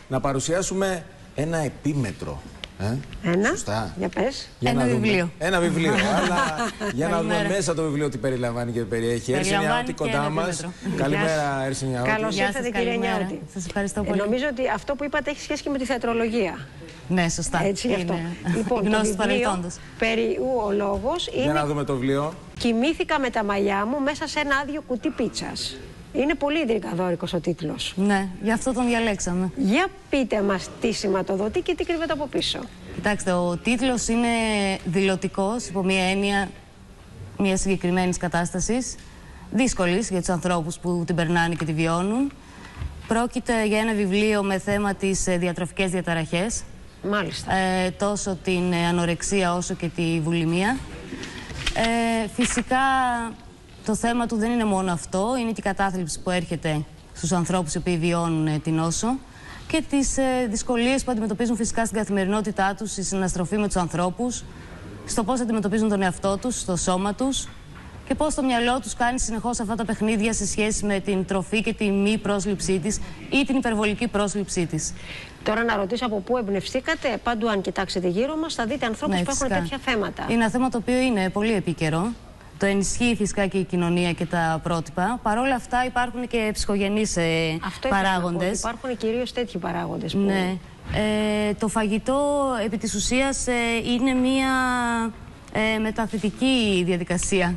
να παρουσιάσουμε ένα επίμετρο. Ένα. Σωστά. Για πες. Ένα βιβλίο. Ένα βιβλίο. Αλλά για να δούμε μέσα το βιβλίο τι περιλαμβάνει και περιέχει. Έρση Νιάωτη κοντά μας. Καλημέρα, Έρση Νιάωτη. Καλώς ήρθατε, κυρία Νιάωτη. Σας ευχαριστώ πολύ. Νομίζω ότι αυτό που είπατε έχει σχέση και με τη θεατρολογία. Ναι, σωστά. Έτσι, γι' αυτό. Λοιπόν, γνώση του παρελθόντος. Περί ου ο λόγος είναι. Για να δούμε το βιβλίο. Κοιμήθηκα με τα μαλλιά μου μέσα σε ένα άδειο κουτί πίτσας. Είναι πολύ ιδρυκαδόρικος ο τίτλος. Ναι, γι' αυτό τον διαλέξαμε. Για πείτε μας τι σηματοδοτεί και τι κρύβεται από πίσω. Κοιτάξτε, ο τίτλος είναι δηλωτικός υπό μία έννοια μια συγκεκριμένης κατάστασης, δύσκολης για τους ανθρώπους που την περνάνε και τη βιώνουν. Πρόκειται για ένα βιβλίο με θέμα τις διατροφικές διαταραχές. Μάλιστα. Τόσο την ανορεξία όσο και τη βουλημία. Φυσικά το θέμα του δεν είναι μόνο αυτό, είναι και η κατάθλιψη που έρχεται στους ανθρώπους οι οποίοι βιώνουν την νόσο και τις δυσκολίες που αντιμετωπίζουν φυσικά στην καθημερινότητά τους, στη συναστροφή με τους ανθρώπους, στο πώς αντιμετωπίζουν τον εαυτό τους, στο σώμα τους και πώς το μυαλό τους κάνει συνεχώς αυτά τα παιχνίδια σε σχέση με την τροφή και τη μη πρόσληψή της ή την υπερβολική πρόσληψή της. Τώρα να ρωτήσω από πού εμπνευστήκατε. Παντού, αν κοιτάξετε γύρω μας, θα δείτε ανθρώπους που έχουν τέτοια θέματα. Είναι ένα θέμα το οποίο είναι πολύ επίκαιρο. Το ενισχύει φυσικά και η κοινωνία και τα πρότυπα. Παρ' όλα αυτά υπάρχουν και ψυχογενείς παράγοντες. Υπάρχουν κυρίως τέτοιοι παράγοντες. Που... Ναι. Το φαγητό επί της ουσίας είναι μια μεταθετική διαδικασία.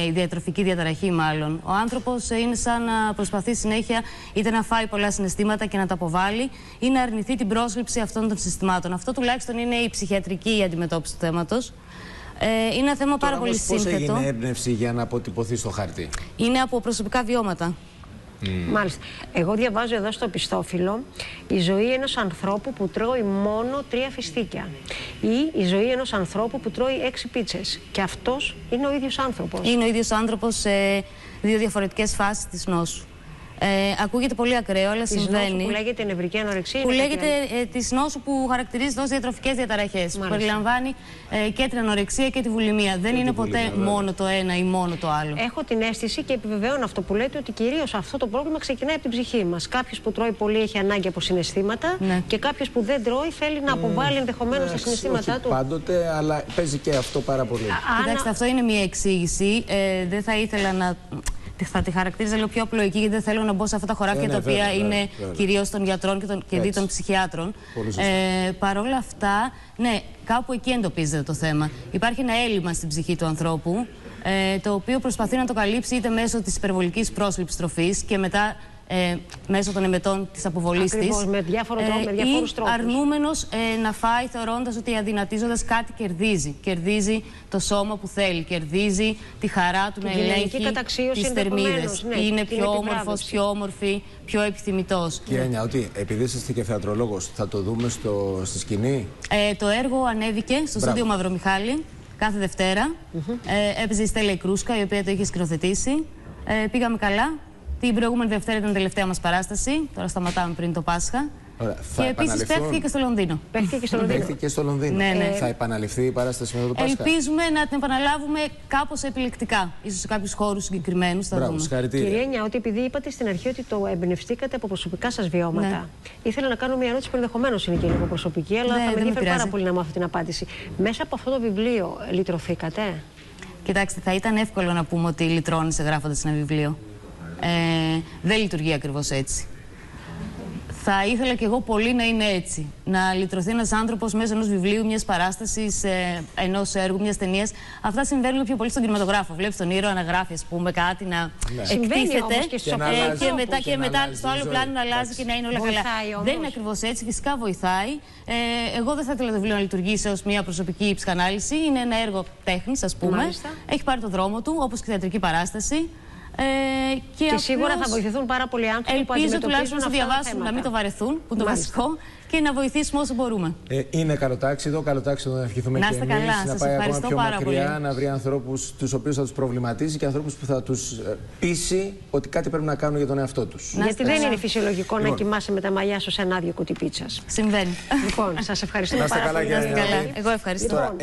Η διατροφική διαταραχή μάλλον. Ο άνθρωπος είναι σαν να προσπαθεί συνέχεια είτε να φάει πολλά συναισθήματα και να τα αποβάλει ή να αρνηθεί την πρόσληψη αυτών των συστημάτων. Αυτό τουλάχιστον είναι η ψυχιατρική αντιμετώπιση του θέματος. Είναι ένα θέμα πάρα πολύ σύνθετο. Πώς έγινε έμπνευση για να αποτυπωθεί στο χαρτί? Είναι από προσωπικά βιώματα. Μάλιστα. Εγώ διαβάζω εδώ στο πιστόφυλλο η ζωή ενός ανθρώπου που τρώει μόνο 3 φιστίκια ή η ζωή ενός ανθρώπου που τρώει 6 πίτσες. Και αυτός είναι ο ίδιος άνθρωπος. Είναι ο ίδιος άνθρωπος σε 2 διαφορετικές φάσεις της νόσου. Ακούγεται πολύ ακραίο, αλλά συμβαίνει. Νόσου που λέγεται νευρική ανορεξία. Που λέγεται της νόσου που χαρακτηρίζεται ως διατροφικές διαταραχές. Που περιλαμβάνει και την ανορεξία και τη βουλημία. Δεν είναι ποτέ μόνο το ένα ή μόνο το άλλο. Έχω την αίσθηση και επιβεβαιώνω αυτό που λέτε, ότι κυρίως αυτό το πρόβλημα ξεκινάει από την ψυχή μας. Κάποιος που τρώει πολύ έχει ανάγκη από συναισθήματα και κάποιος που δεν τρώει θέλει να αποβάλει ενδεχομένως τα συναισθήματά του. Πάντοτε, αλλά παίζει και αυτό πάρα πολύ. Κοιτάξτε, αυτό είναι μια εξήγηση. Δεν θα ήθελα να. Θα τη χαρακτήριζα λίγο πιο απλοϊκή, γιατί δεν θέλω να μπω σε αυτά τα χωράφια τα οποία είναι κυρίως των γιατρών και των ψυχιάτρων. Παρ' όλα αυτά, ναι, κάπου εκεί εντοπίζεται το θέμα. Υπάρχει ένα έλλειμμα στην ψυχή του ανθρώπου, το οποίο προσπαθεί να το καλύψει είτε μέσω της υπερβολικής πρόσληψης τροφής και μετά μέσω των εμετών της αποβολής της, με διάφορους τρόπους. αρνούμενος να φάει θεωρώντας ότι αδυνατίζοντας κάτι κερδίζει. Κερδίζει το σώμα που θέλει, κερδίζει τη χαρά του να ελέγχει τις θερμίδες. Είναι πιο όμορφος, πιο όμορφη, πιο επιθυμητός. Κυρία Νιάωτη, επειδή είστε και θεατρολόγος, θα το δούμε στη σκηνή? Το έργο ανέβηκε στο στούντιο Μαυρομιχάλη κάθε Δευτέρα. Έπαιζε η Στέλλα Κρούσκα, η οποία το είχε σκηνοθετήσει. Πήγαμε καλά. Την προηγούμενη Δευτέρα ήταν η τελευταία μας παράσταση. Τώρα σταματάμε πριν το Πάσχα. Και επίσης παίχθηκε και στο Λονδίνο. Παίχθηκε και στο Λονδίνο. Ναι. Θα επαναληφθεί η παράσταση μετά το Πάσχα? Ελπίζουμε να την επαναλάβουμε κάπως επιλεκτικά. Ίσως σε κάποιους χώρους συγκεκριμένους. Μπράβο, συγχαρητήρια. Κυρία Νιάωτη, επειδή είπατε στην αρχή ότι το εμπνευστήκατε από προσωπικά σας βιώματα, ήθελα να κάνω μια ερώτηση που ενδεχομένως είναι και λίγο προσωπική, αλλά θα με ενδιαφέρει πάρα πολύ να μάθω την απάντηση. Μέσα από αυτό το βιβλίο λυτρωθήκατε? Κοιτάξτε, θα ήταν εύκολο να πούμε ότι λυτρώνεις γράφοντας ένα βιβλίο. Δεν λειτουργεί ακριβώς έτσι. Θα ήθελα κι εγώ πολύ να είναι έτσι. Να λυτρωθεί ένας άνθρωπος μέσω ενός βιβλίου, μιας παράστασης, ενός έργου, μιας ταινίας. Αυτά συμβαίνουν πιο πολύ στον κινηματογράφο. Βλέπεις τον ήρωα να γράφει, ας πούμε, κάτι, να εκτίθεται και μετά στο άλλο πλάνο να αλλάζει και να είναι όλα καλά. Δεν είναι ακριβώς έτσι. Φυσικά βοηθάει. Εγώ δεν θα ήθελα το βιβλίο να λειτουργήσει ως μια προσωπική ψυχανάλυση. Είναι ένα έργο τέχνης, ας πούμε. Έχει πάρει το δρόμο του, όπως και η θεατρική παράσταση. Και σίγουρα θα βοηθηθούν πάρα πολλοί άνθρωποι που αντιμετωπίζουν. Ελπίζω τουλάχιστον να διαβάσουν, να μην το βαρεθούν, που είναι το βασικό, και να βοηθήσουμε όσο μπορούμε. Είναι καλοτάξιδο να ευχηθούμε και εμείς να πάει ακόμα πιο μακριά, να βρει ανθρώπους τους οποίους θα τους προβληματίζει και ανθρώπους που θα τους πείσει ότι κάτι πρέπει να κάνουν για τον εαυτό τους. Γιατί δεν είναι φυσιολογικό να κοιμάσαι με τα μαλλιά σου σε ένα άδειο κουτί πίτσας. Συμβαίνει. Λοιπόν, σας ευχαριστούμε πάρα πολύ. Εγώ ευχαριστώ.